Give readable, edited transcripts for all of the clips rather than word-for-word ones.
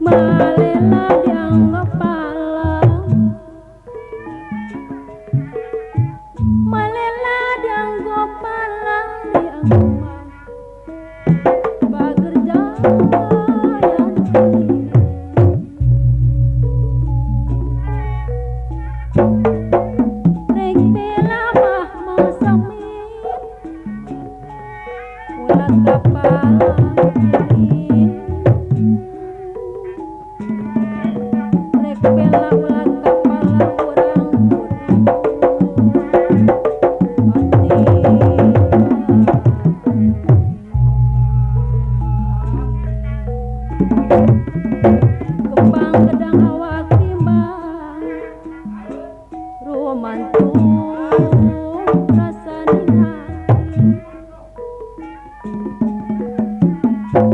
Malela dianggap palang, malela dianggap palang, dianggap bagerja rek bela mah masami ulah kapalang rek bela ulah kapalang urang kembang gedang awak timbang romantum rasa hati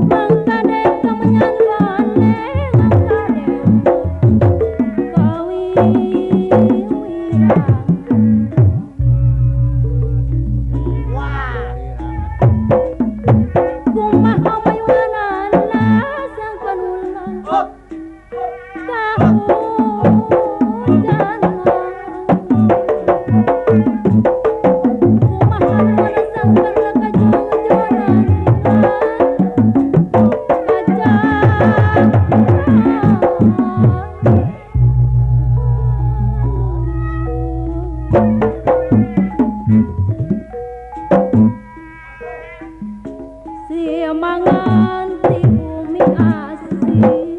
mangkadek kemenyan gane mangkadek kawirang kumaha maywanana sang kanulan kahujana kumaha wana sang kalakajunjunan si mangan ti bumi asih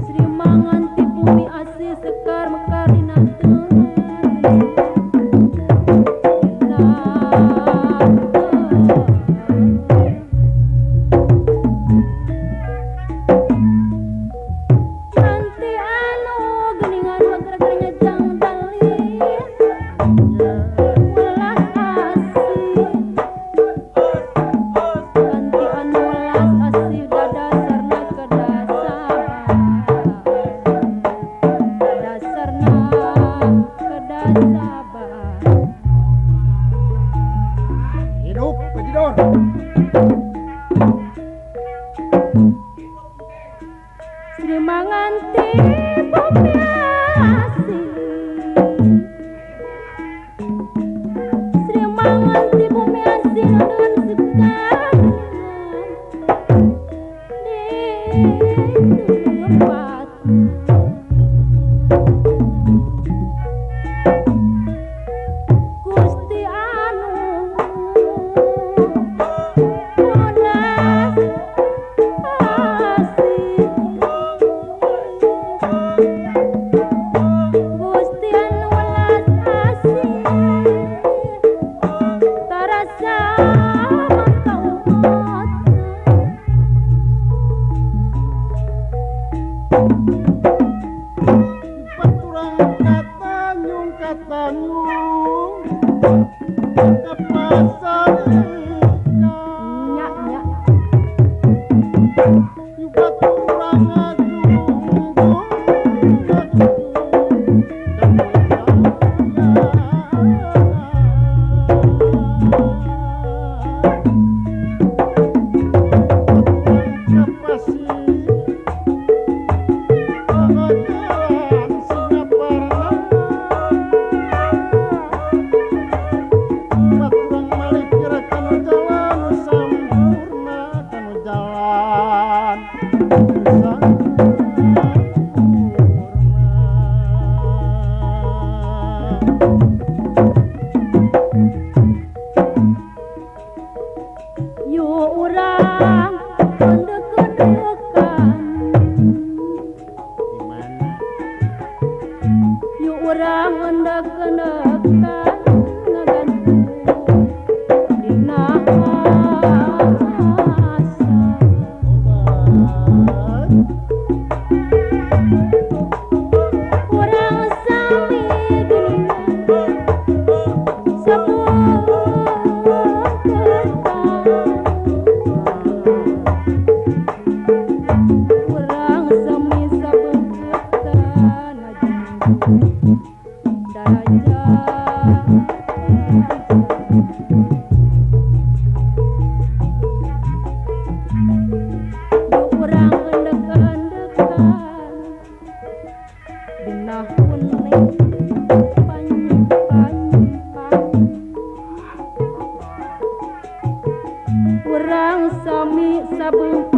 Sri mangan ti bumi asih sekar mekar dinateun nanti anu geningan mager-gernya jang dalin welas asih nanti anu welas asih dadasarna kedasaban Hidup Pejidor. Sri mangan ti bumi asih Sri mangan ti bumi asih dengan sekalian di tempat Gusti anu welas asih Gusti anu welas asih tarasa mangka umat Paturang katanyung kapasarika nyak nyak Yung paturang yu urang pendek-pendekan yu urang pendek-pendekan ngagantung dina asa urang sami geningan sapuh ketang Dina kuning panyempang urang sami sabung